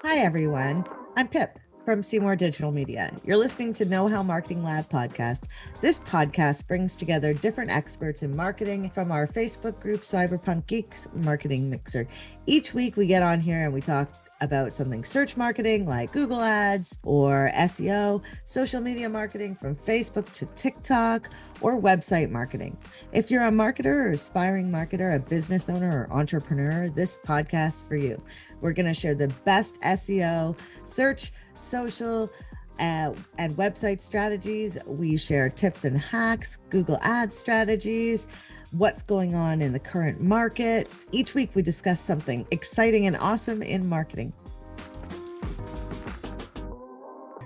Hi, everyone. I'm Pip from Seymour Digital Media. You're listening to Know How Marketing Lab podcast. This podcast brings together different experts in marketing from our Facebook group, Cyberpunk Geeks Marketing Mixer. Each week we get on here and we talk about something search marketing like Google Ads or SEO, social media marketing from Facebook to TikTok, or website marketing. If you're a marketer or aspiring marketer, a business owner or entrepreneur, this podcast is for you. We're going to share the best SEO, search, social, and website strategies. We share tips and hacks, Google Ads strategies, what's going on in the current market. Each week we discuss something exciting and awesome in marketing.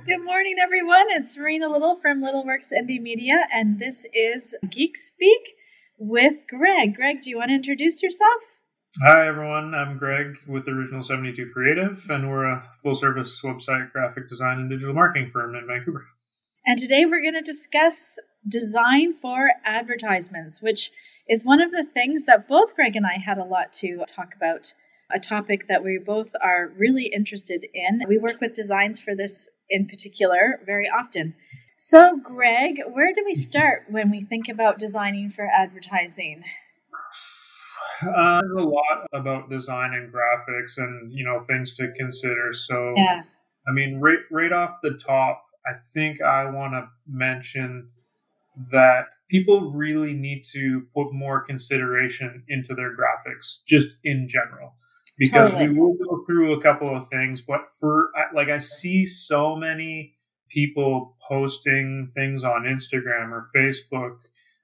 Good morning, everyone. It's Marina Little from Littleworks Indie Media, and this is Geek Speak with Greg. Greg, do you want to introduce yourself? Hi, everyone. I'm Greg with Original 72 Creative, and we're a full-service website graphic design and digital marketing firm in Vancouver. And today we're going to discuss design for advertisements, which is one of the things that both Greg and I had a lot to talk about, a topic that we both are really interested in. We work with designs for this in particular very often. So, Greg, where do we start when we think about designing for advertising? There's a lot about design and graphics and, things to consider. So, Yeah. right off the top, I think I want to mention that people really need to put more consideration into their graphics, just in general. Because Totally. We will go through a couple of things, but I see so many people posting things on Instagram or Facebook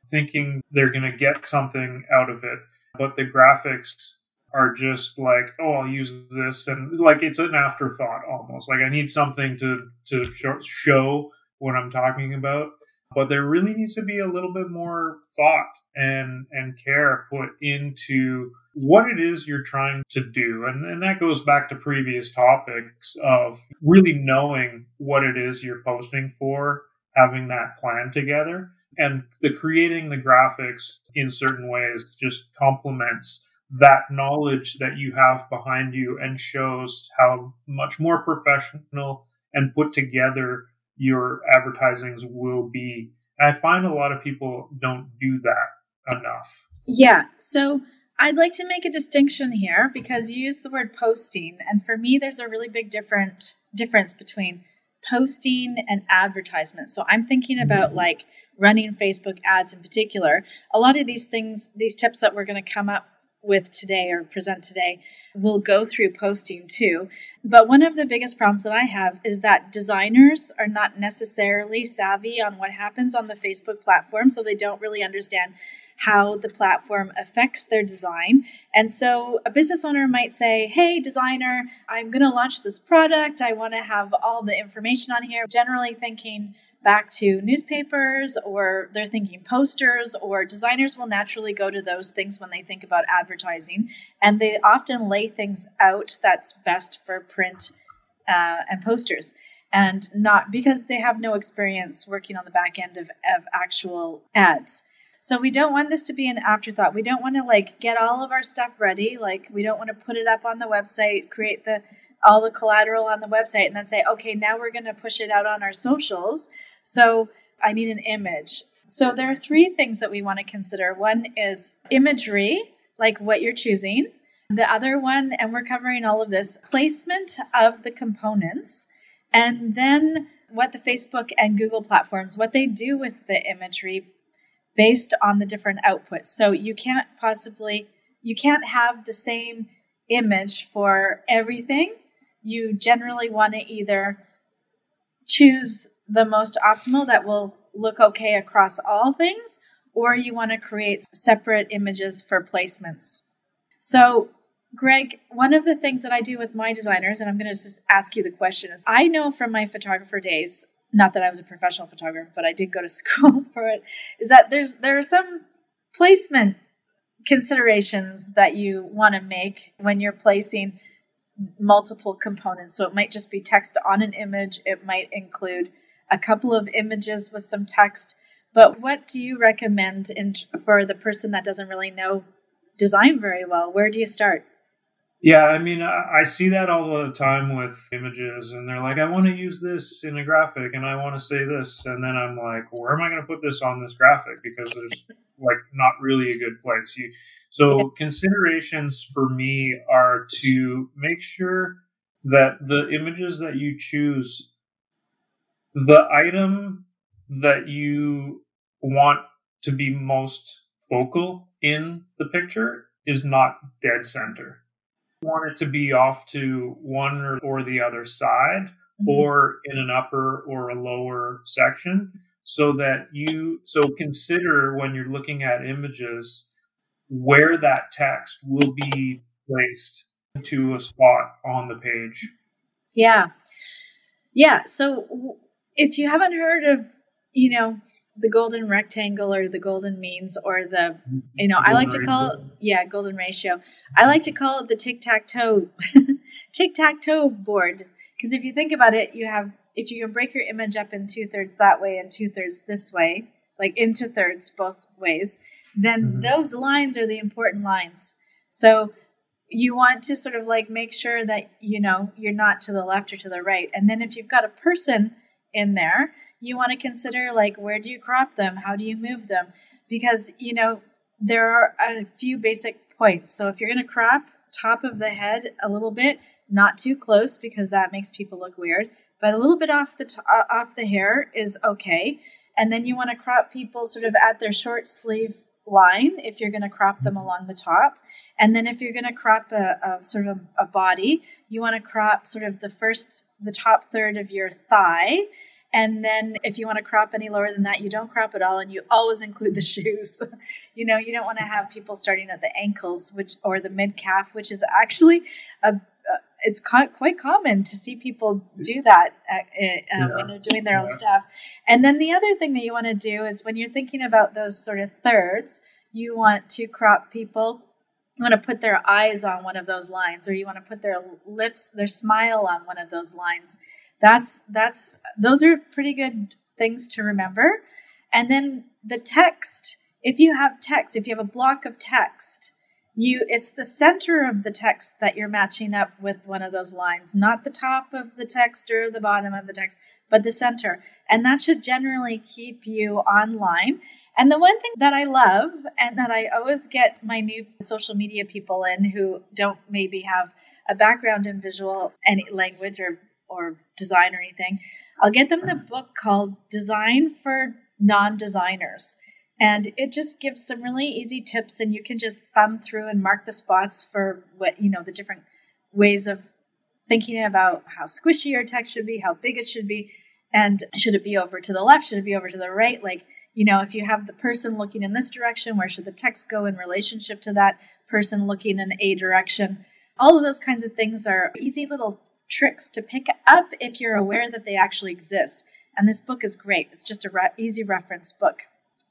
thinking they're going to get something out of it. But the graphics are just like, oh, I'll use this. And like, it's an afterthought almost. Like I need something to show what I'm talking about. But there really needs to be a little bit more thought and care put into what it is you're trying to do. And that goes back to previous topics of really knowing what it is you're posting for, having that plan together. And creating the graphics in certain ways just complements that knowledge that you have behind you and shows how much more professional and put together your advertisings will be. And I find a lot of people don't do that enough. Yeah. So I'd like to make a distinction here because you use the word posting. And for me, there's a really big difference between posting and advertisement. So I'm thinking about like running Facebook ads in particular. A lot of these things, these tips that we're going to come up with today or present today will go through posting too. But one of the biggest problems that I have is that designers are not necessarily savvy on what happens on the Facebook platform. So they don't really understand how the platform affects their design. And so a business owner might say, hey, designer, I'm going to launch this product. I want to have all the information on here. Generally thinking back to newspapers, or they're thinking posters, or designers will naturally go to those things when they think about advertising. And they often lay things out that's best for print and posters. And not because they have no experience working on the back end of actual ads. So we don't want this to be an afterthought. We don't want to like get all of our stuff ready. Like we don't want to put it up on the website, create all the collateral on the website, and then say, okay, now we're going to push it out on our socials. So I need an image. So there are three things that we want to consider. One is imagery, like what you're choosing. The other one, and we're covering all of this, placement of the components. And then what the Facebook and Google platforms, what they do with the imagery based on the different outputs. So you can't have the same image for everything. You generally want to either choose the most optimal that will look okay across all things, or you want to create separate images for placements. So, Greg, one of the things that I do with my designers, and I'm going to just ask you the question, is I know from my photographer days, not that I was a professional photographer, but I did go to school for it, is that there are some placement considerations that you want to make when you're placing multiple components. So it might just be text on an image. It might include a couple of images with some text. But what do you recommend for the person that doesn't really know design very well? Where do you start? Yeah, I mean, I see that all the time with images, and they're like, I want to use this in a graphic, and I want to say this. And then I'm like, where am I going to put this on this graphic? Because there's like not really a good place. Yeah. So considerations for me are to make sure that the images that you choose, the item that you want to be most focal in the picture is not dead center. Want it to be off to one or the other side, Mhm. or in an upper or a lower section, so that so consider when you're looking at images where that text will be placed to a spot on the page. Yeah. Yeah. So if you haven't heard of, the golden rectangle or the golden means or I like to call it, golden ratio. I like to call it the tic-tac-toe, tic-tac-toe board. Because if you think about it, if you can break your image up in 2/3 that way and 2/3 this way, like into thirds both ways, then those lines are the important lines. So you want to sort of like make sure that you're not to the left or to the right. And then if you've got a person in there, you want to consider like, where do you crop them, how do you move them, because there are a few basic points. So if you're going to crop top of the head a little bit, not too close because that makes people look weird, but a little bit off the hair is okay. And then you want to crop people sort of at their short sleeve line if you're going to crop them along the top. And then if you're going to crop a sort of a body, you want to crop sort of the top third of your thigh. And then if you want to crop any lower than that, you don't crop at all, and you always include the shoes. You don't want to have people starting at the ankles, or the mid calf, which is actually it's quite common to see people do that when they're doing their own stuff. And then the other thing that you want to do is when you're thinking about those sort of thirds, you want to crop people. You want to put their eyes on one of those lines, or you want to put their lips, their smile on one of those lines. Those are pretty good things to remember. And then the text, if you have a block of text, it's the center of the text that you're matching up with one of those lines, not the top of the text or the bottom of the text, but the center. And that should generally keep you online. And the one thing that I love, and that I always get my new social media people in who don't maybe have a background in visual any language or design or anything, I'll get them the book called Design for Non-Designers. And it just gives some really easy tips, and you can just thumb through and mark the spots for what, the different ways of thinking about how squishy your text should be, how big it should be, and should it be over to the left, should it be over to the right? Like, if you have the person looking in this direction, where should the text go in relationship to that person looking in a direction? All of those kinds of things are easy little tricks to pick up if you're aware that they actually exist. And this book is great. It's just a easy reference book.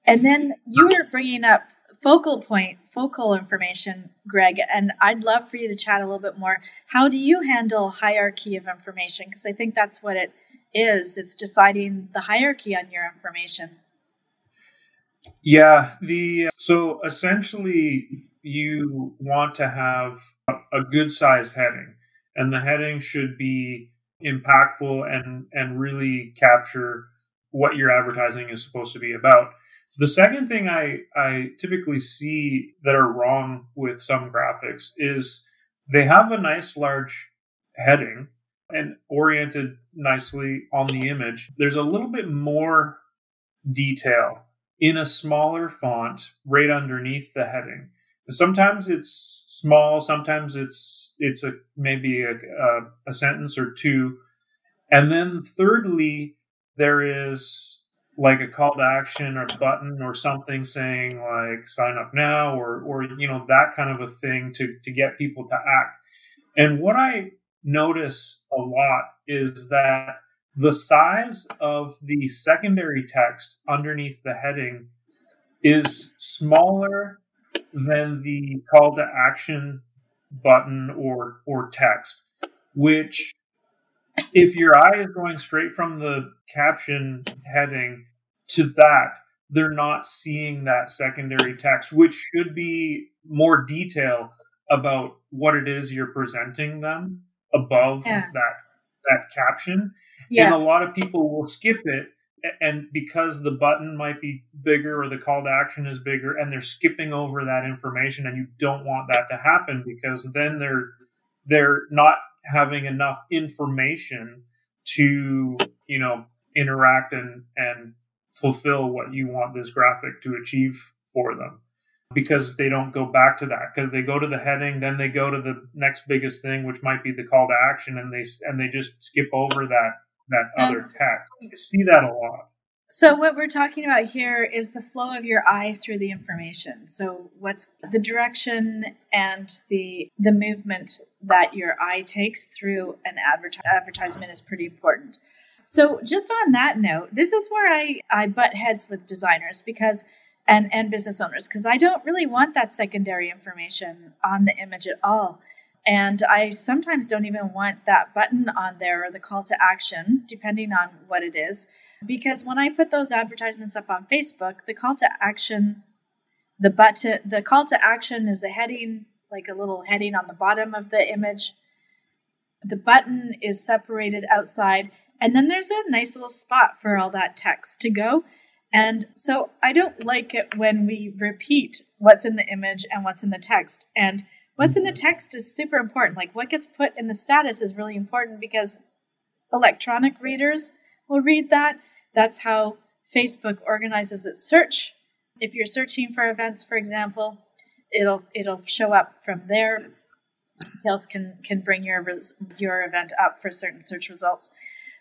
And then you were bringing up focal information, Greg, and I'd love for you to chat a little bit more. How do you handle hierarchy of information? Because I think that's what it is. It's deciding the hierarchy on your information. Yeah, so essentially you want to have a good size heading, and the heading should be impactful and really capture what your advertising is supposed to be about. The second thing I typically see that are wrong with some graphics is they have a nice large heading and oriented nicely on the image. There's a little bit more detail in a smaller font right underneath the heading. Sometimes it's small, sometimes it's maybe a sentence or two. And then thirdly, there is like a call to action or button or something saying like sign up now or that kind of a thing to get people to act. And what I notice a lot is that the size of the secondary text underneath the heading is smaller than the call to action button or text, which if your eye is going straight from the caption heading to that, they're not seeing that secondary text, which should be more detail about what it is you're presenting them above that caption. Yeah. And a lot of people will skip it, and because the button might be bigger or the call to action is bigger, and they're skipping over that information, and you don't want that to happen, because then they're not having enough information to, interact and fulfill what you want this graphic to achieve for them, because they don't go back to that, because they go to the heading, then they go to the next biggest thing, which might be the call to action, and they just skip over that other text. I see that a lot. So what we're talking about here is the flow of your eye through the information. So what's the direction and the movement that your eye takes through an advertisement is pretty important. So just on that note, this is where I butt heads with designers because and business owners, because I don't really want that secondary information on the image at all. And I sometimes don't even want that button on there or the call to action, depending on what it is. Because when I put those advertisements up on Facebook, the call to action, the call to action is the heading, like a little heading on the bottom of the image. The button is separated outside, and then there's a nice little spot for all that text to go. And so I don't like it when we repeat what's in the image and what's in the text. And what's in the text is super important. Like what gets put in the status is really important because electronic readers will read that. That's how Facebook organizes its search. If you're searching for events, for example, it'll show up from there. Details can bring your event up for certain search results.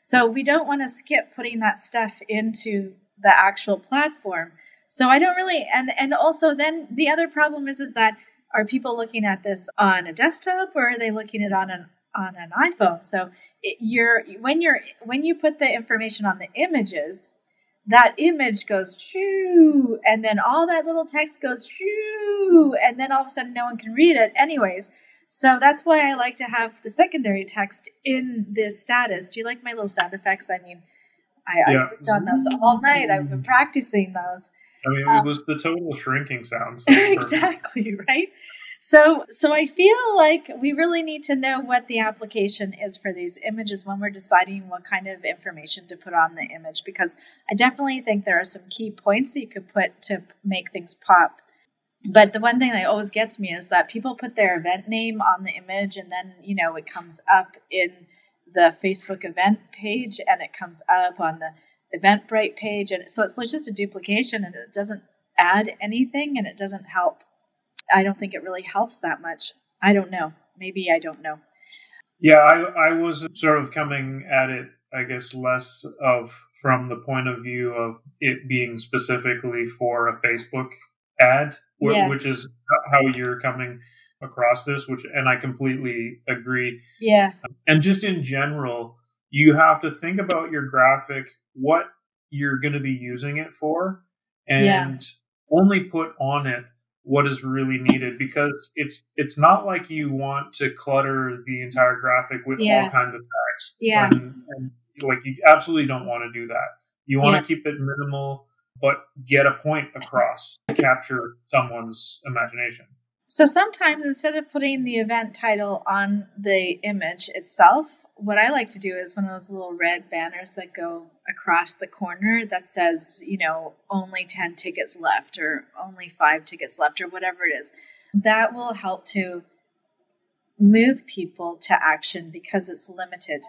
So we don't want to skip putting that stuff into the actual platform. So I don't really, and also then the other problem is that are people looking at this on a desktop or are they looking at it on an iPhone? So when you put the information on the images, that image goes shoo, and then all that little text goes shoo, and then all of a sudden no one can read it anyways. So that's why I like to have the secondary text in this status. Do you like my little sound effects? I mean, I worked on those all night. I've been practicing those. I mean, it was the total shrinking sounds. Exactly, right? So I feel like we really need to know what the application is for these images when we're deciding what kind of information to put on the image, because I definitely think there are some key points that you could put to make things pop. But the one thing that always gets me is that people put their event name on the image and then, it comes up in the Facebook event page and it comes up on the Eventbrite page. And so it's just a duplication and it doesn't add anything and it doesn't help. I don't think it really helps that much. I don't know. Maybe I don't know. Yeah, I was sort of coming at it, I guess, less of from the point of view of it being specifically for a Facebook ad, which is how you're coming across this, and I completely agree. Yeah. And just in general, you have to think about your graphic, what you're going to be using it for, and only put on it what is really needed, because it's not like you want to clutter the entire graphic with all kinds of text. Yeah. And like you absolutely don't want to do that. You want to keep it minimal, but get a point across to capture someone's imagination. So sometimes instead of putting the event title on the image itself, what I like to do is one of those little red banners that go across the corner that says, only 10 tickets left or only 5 tickets left or whatever it is. That will help to move people to action because it's limited,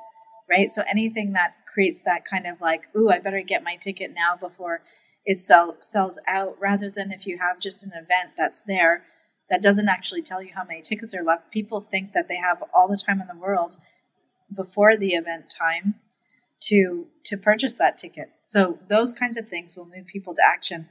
right? So anything that creates that kind of like, ooh, I better get my ticket now before it sells out, rather than if you have just an event that's there that doesn't actually tell you how many tickets are left. People think that they have all the time in the world before the event time to purchase that ticket. So those kinds of things will move people to action.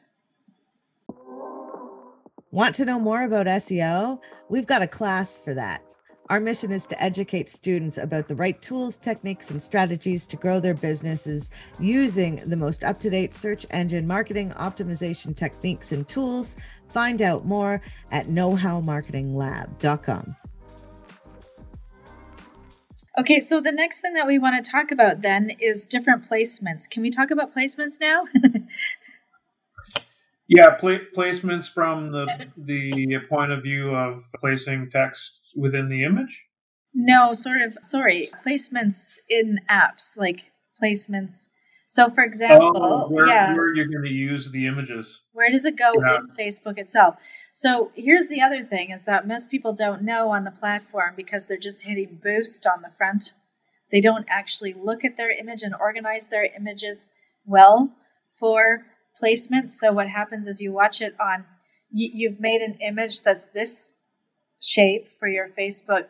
Want to know more about SEO? We've got a class for that. Our mission is to educate students about the right tools, techniques, and strategies to grow their businesses using the most up-to-date search engine marketing optimization techniques and tools. Find out more at knowhowmarketinglab.com. Okay, so the next thing that we want to talk about then is different placements. Can we talk about placements now? Yeah, placements from the point of view of placing text within the image. No, sorry, placements in apps, like placements. So, for Oh, example, where you're going to use the images. where does it go Yeah. in Facebook itself? So, here's the other thing is that most people don't know on the platform because they're just hitting boost on the front. They don't actually look at their image and organize their images well for placement. So, what happens is you watch it on, you've made an image that's this shape for your Facebook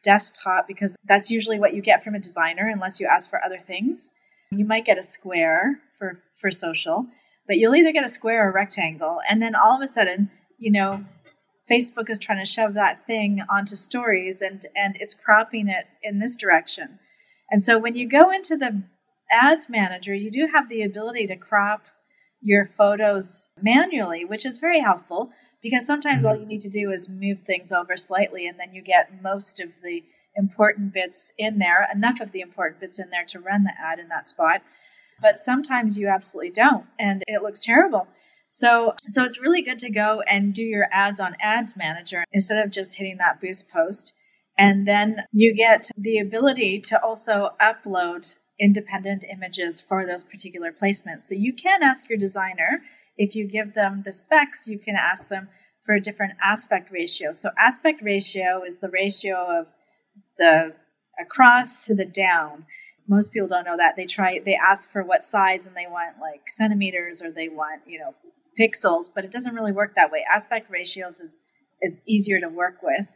desktop because that's usually what you get from a designer unless you ask for other things. You might get a square for social, but you'll either get a square or a rectangle. And then all of a sudden, Facebook is trying to shove that thing onto stories and it's cropping it in this direction. And so when you go into the ads manager, you do have the ability to crop your photos manually, which is very helpful because sometimes all you need to do is move things over slightly and then you get most of the important bits in there, enough of the important bits in there to run the ad in that spot. But sometimes you absolutely don't and it looks terrible. So it's really good to go and do your ads on Ads Manager instead of just hitting that boost post. And then you get the ability to also upload independent images for those particular placements. So you can ask your designer, if you give them the specs, you can ask them for a different aspect ratio. So aspect ratio is the ratio of the across to the down. Most people don't know that. They ask for what size and they want like centimeters or they want, pixels, but it doesn't really work that way. Aspect ratios is easier to work with.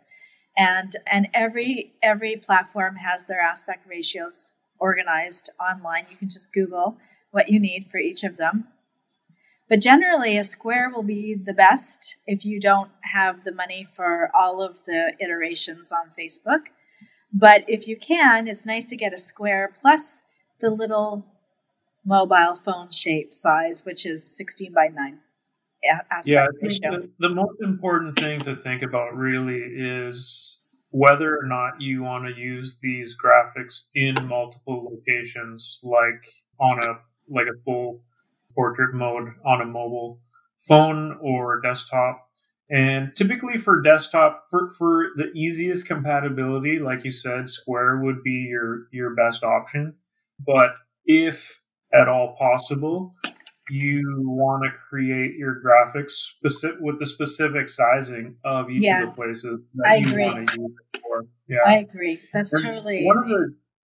And every platform has their aspect ratios organized online. You can just Google what you need for each of them. But generally, a square will be the best if you don't have the money for all of the iterations on Facebook. But if you can, it's nice to get a square plus the little mobile phone shape size, which is 16 by 9 Yeah, aspect I think ratio. the most important thing to think about really is whether or not you want to use these graphics in multiple locations, like on a full portrait mode on a mobile phone or desktop. And typically for desktop, for the easiest compatibility, like you said, Square would be your best option. But if at all possible, you want to create your graphics with the specific sizing of each of the Yeah, places I that you agree. want to use it for. I Yeah. agree. That's And totally easy.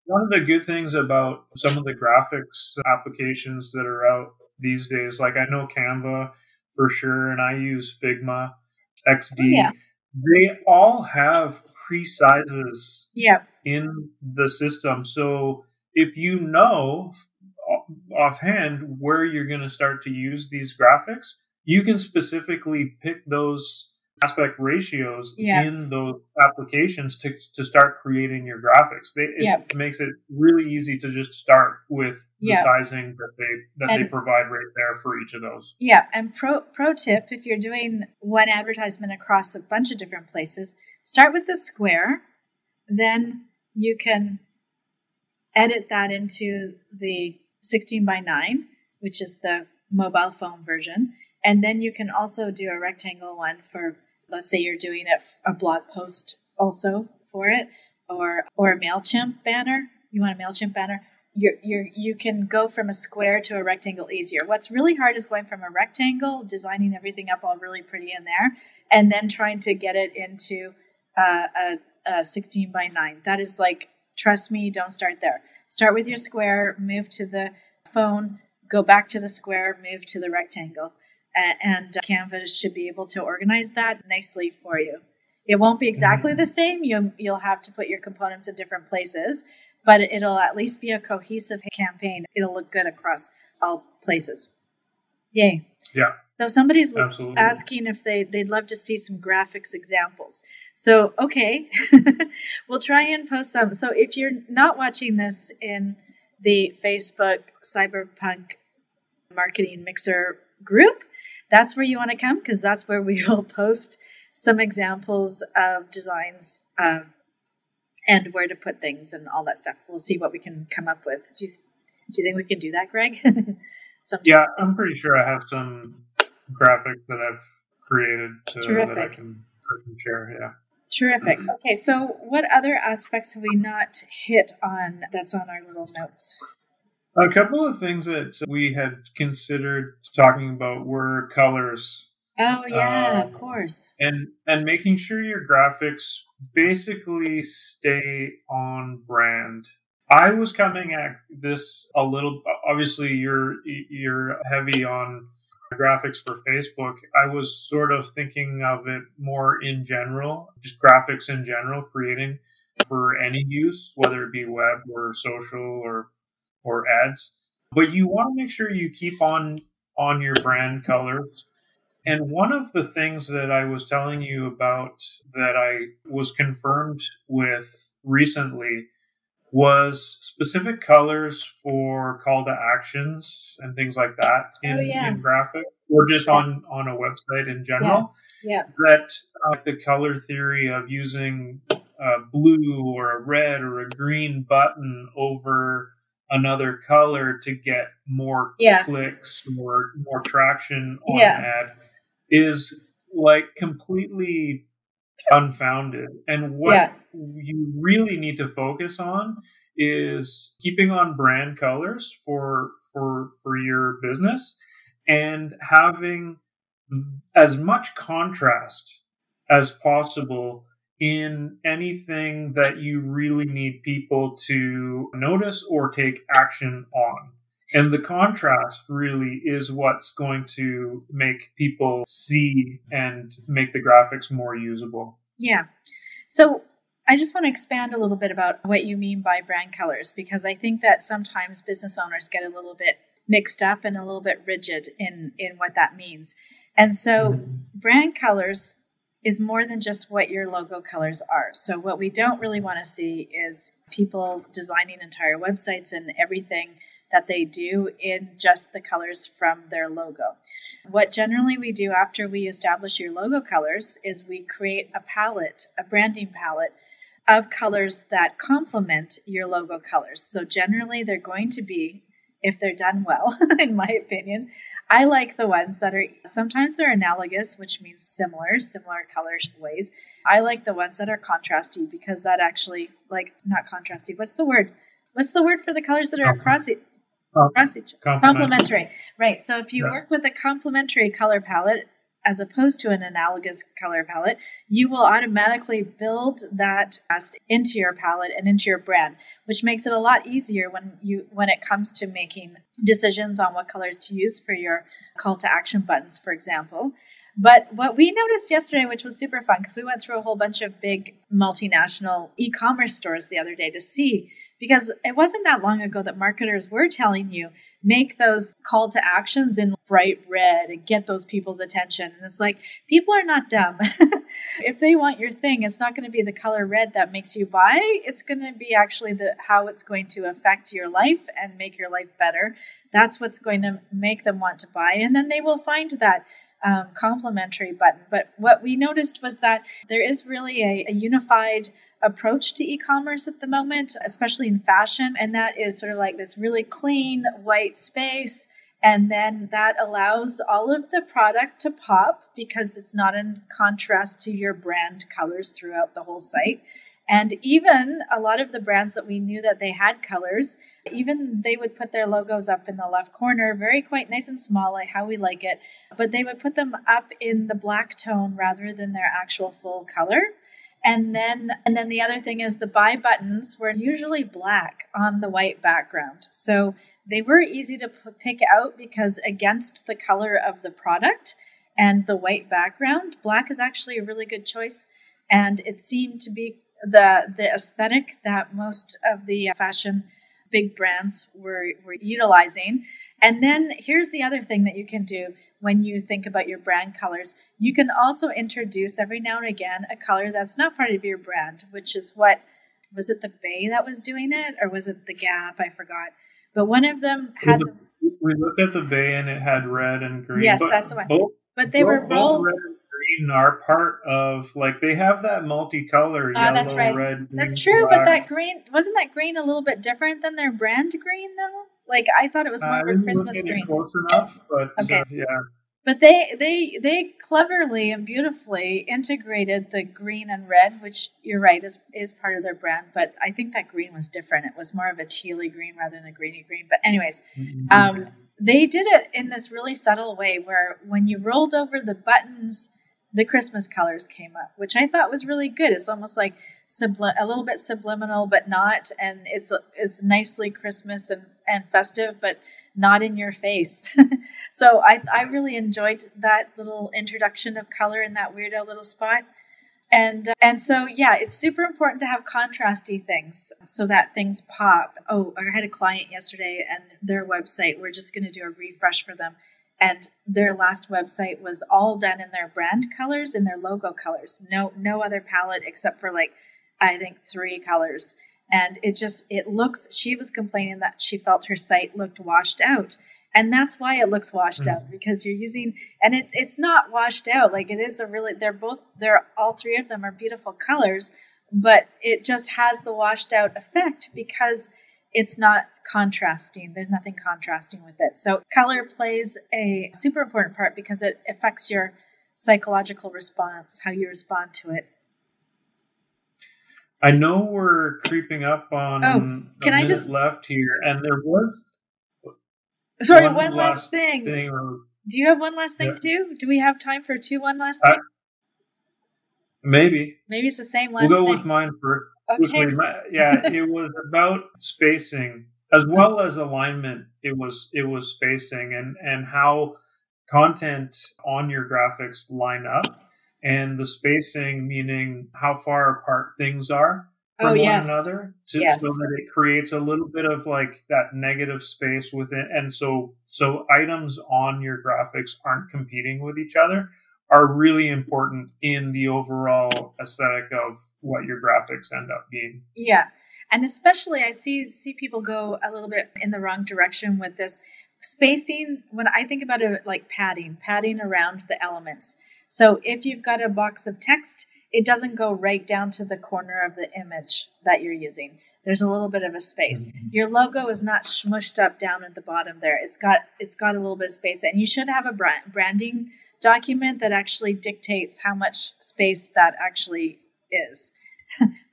one of the good things about some of the graphics applications that are out these days, like I know Canva for sure, and I use Figma, Oh, yeah. XD, they all have pre-sizes Yeah. in the system. So if you know offhand where you're going to start to use these graphics, you can specifically pick those aspect ratios Yeah. in those applications to start creating your graphics. Yeah. It makes it really easy to just start with the Yeah. sizing that they And provide right there for each of those. yeah, and pro tip, if you're doing one advertisement across a bunch of different places, start with the square, then you can edit that into the 16 by 9, which is the mobile phone version. And then you can also do a rectangle one for, let's say you're doing a blog post also for it, or a MailChimp banner. You want a MailChimp banner? You can go from a square to a rectangle easier. What's really hard is going from a rectangle, designing everything up all really pretty in there, and then trying to get it into a 16 by 9. That is like, trust me, don't start there. Start with your square, move to the phone, go back to the square, move to the rectangle. And Canva should be able to organize that nicely for you. It won't be exactly the same. You'll have to put your components in different places, but it'll at least be a cohesive campaign. It'll look good across all places. Yay. Yeah. So somebody's Absolutely. asking if they'd love to see some graphics examples. So, okay, we'll try and post some. So if you're not watching this in the Facebook Cyberpunk Marketing Mixer group, that's where you want to come because that's where we will post some examples of designs and where to put things and all that stuff. We'll see what we can come up with. Do you think we can do that, Greg? Yeah, I'm pretty sure I have some graphic that I've created that I Terrific. can share. Yeah. Terrific. Okay, so what other aspects have we not hit on that's on our little notes? A couple of things that we had considered talking about were colors. Oh, yeah, of course. And making sure your graphics basically stay on brand. I was coming at this a little. Obviously, you're heavy on graphics for Facebook. I was sort of thinking of it more in general, just graphics in general, creating for any use, whether it be web or social or ads. But you want to make sure you keep on your brand colors. And one of the things that I was telling you about that I was confirmed with recently was specific colors for call to actions and things like that Oh, yeah. in graphic or just Yeah. on a website in general. Yeah. That the color theory of using a blue or a red or a green button over another color to get more Yeah. clicks or more traction on Yeah. an ad is like completely unfounded. And what Yeah. you really need to focus on is keeping on brand colors for your business and having as much contrast as possible in anything that you really need people to notice or take action on. And the contrast really is what's going to make people see and make the graphics more usable. Yeah. So I just want to expand a little bit about what you mean by brand colors, because I think that sometimes business owners get a little bit mixed up and a little bit rigid in what that means. And so brand colors is more than just what your logo colors are. So what we don't really want to see is people designing entire websites and everything that they do in just the colors from their logo. What generally we do after we establish your logo colors is we create a palette, a branding palette of colors that complement your logo colors. So generally they're going to be, if they're done well, in my opinion, I like the ones that are, sometimes they're analogous, which means similar color ways. I like the ones that are contrasty because that actually, like, not contrasty, what's the word? What's the word for the colors that are across each? Complementary. Right. So if you work with a complementary color palette as opposed to an analogous color palette, you will automatically build that into your palette and into your brand, which makes it a lot easier when it comes to making decisions on what colors to use for your call to action buttons, for example. But what we noticed yesterday, which was super fun, because we went through a whole bunch of big multinational e-commerce stores the other day to see, because it wasn't that long ago that marketers were telling you, make those call to actions in bright red and get those people's attention. And it's like, people are not dumb. If they want your thing, it's not going to be the color red that makes you buy. It's going to be actually how it's going to affect your life and make your life better. That's what's going to make them want to buy. And then they will find that complementary button. But what we noticed was that there is really a unified approach to e-commerce at the moment, especially in fashion. And that is sort of like this really clean white space. And then that allows all of the product to pop because it's not in contrast to your brand colors throughout the whole site. And even a lot of the brands that we knew that they had colors, even they would put their logos up in the left corner, very quite nice and small, like how we like it. But they would put them up in the black tone rather than their actual full color. And then the other thing is the buy buttons were usually black on the white background. So they were easy to pick out because against the color of the product and the white background, black is actually a really good choice. And it seemed to be the aesthetic that most of the fashion big brands were utilizing. And then here's the other thing that you can do when you think about your brand colors. You can also introduce every now and again a color that's not part of your brand, which is was it the Bay that was doing it, or was it the Gap? I forgot. But one of them had. We looked at the Bay and it had red and green. Yes, that's the one. But they were both red and green are part of, like, they have that multicolor yellow, that's right. red, green, that's true, black. But that green, wasn't that green a little bit different than their brand green though? Like, I thought it was more of a Christmas green. Close enough, but okay. yeah. But they cleverly and beautifully integrated the green and red, which you're right is part of their brand. But I think that green was different. It was more of a tealy green rather than a greeny green. But anyways, they did it in this really subtle way where when you rolled over the buttons, the Christmas colors came up, which I thought was really good. It's almost like a little bit subliminal, but not. And it's nicely Christmas and festive, but not in your face. So I really enjoyed that little introduction of color in that weirdo little spot. And so, yeah, it's super important to have contrasty things so that things pop. Oh, I had a client yesterday and their website, we're just going to do a refresh for them. And their last website was all done in their brand colors and their logo colors. No other palette except for I think 3 colors. And she was complaining that she felt her site looked washed out. And that's why it looks washed out, because you're using, and it's not washed out. Like it is all 3 of them are beautiful colors, but it just has the washed out effect because it's not contrasting. There's nothing contrasting with it. So color plays a super important part because it affects your psychological response, how you respond to it. I know we're creeping up on a minute left here, and there was one last thing. Do you have one last thing too? Do we have time for one last thing? Maybe it's the same last thing. We'll go with mine first. Okay. It was about spacing as well as alignment. It was spacing and how content on your graphics line up. And the spacing, meaning how far apart things are from one another, so that it creates a little bit of like that negative space within. And so items on your graphics aren't competing with each other are really important in the overall aesthetic of what your graphics end up being. Yeah. And especially I see people go a little bit in the wrong direction with this spacing. When I think about it like padding around the elements. So if you've got a box of text, it doesn't go right down to the corner of the image that you're using. There's a little bit of a space. Your logo is not smushed up down at the bottom there. It's got a little bit of space, and you should have a branding document that actually dictates how much space that actually is.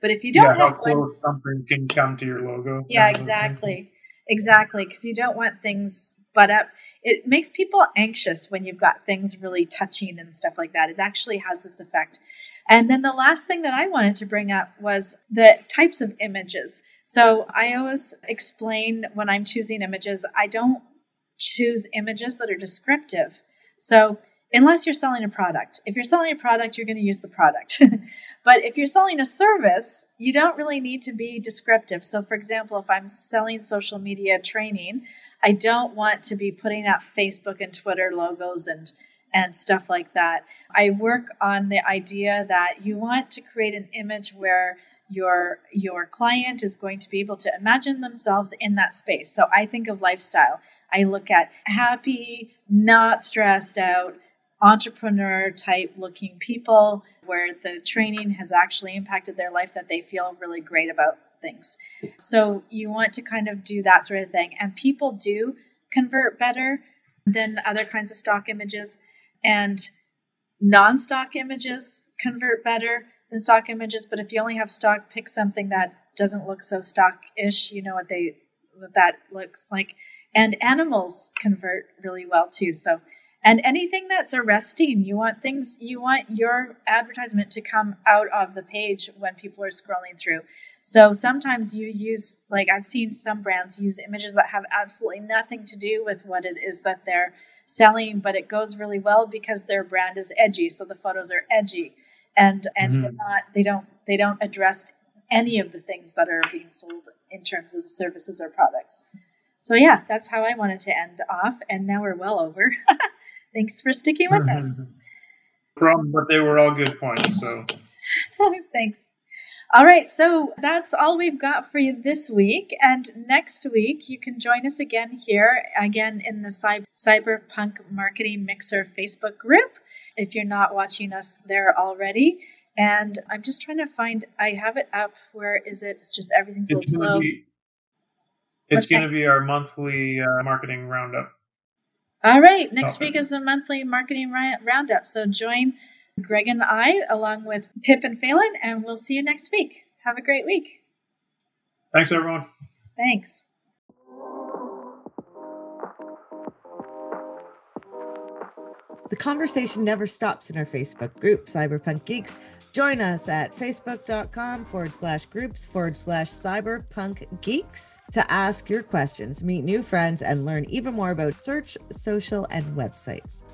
But if you don't have close something can come to your logo. Yeah, exactly, because you don't want things butt up. It makes people anxious when you've got things really touching and stuff like that. It actually has this effect. And then the last thing that I wanted to bring up was the types of images. So I always explain when I'm choosing images, I don't choose images that are descriptive. So unless you're selling a product. If you're selling a product, you're going to use the product. But if you're selling a service, you don't really need to be descriptive. So for example, if I'm selling social media training, I don't want to be putting out Facebook and Twitter logos and stuff like that. I work on the idea that you want to create an image where your client is going to be able to imagine themselves in that space. So I think of lifestyle. I look at happy, not stressed out, entrepreneur type looking people where the training has actually impacted their life, that they feel really great about things. So you want to kind of do that sort of thing. And people do convert better than other kinds of stock images, and non-stock images convert better than stock images. But if you only have stock, pick something that doesn't look so stock-ish. You know what that looks like. And animals convert really well too. So, and anything that's arresting, you want your advertisement to come out of the page when people are scrolling through. So sometimes you use, like I've seen some brands use images that have absolutely nothing to do with what it is that they're selling, but it goes really well because their brand is edgy. So the photos are edgy and they don't address any of the things that are being sold in terms of services or products. So yeah, that's how I wanted to end off. And now we're well over. Thanks for sticking with us. But they were all good points. So thanks. All right, so that's all we've got for you this week. And next week, you can join us again in the Cyberpunk Marketing Mixer Facebook group, if you're not watching us there already. And I'm just trying to find, I have it up. Where is it? It's just everything's a little slow. It's going to be our monthly marketing roundup. All right. Next week is the monthly marketing roundup. So join Greg and I along with Pip and Phelan, and we'll see you next week. Have a great week. Thanks, everyone. Thanks. The conversation never stops in our Facebook group, Cyberpunk Geeks. Join us at facebook.com/groups/cyberpunk geeks to ask your questions, meet new friends, and learn even more about search, social, and websites.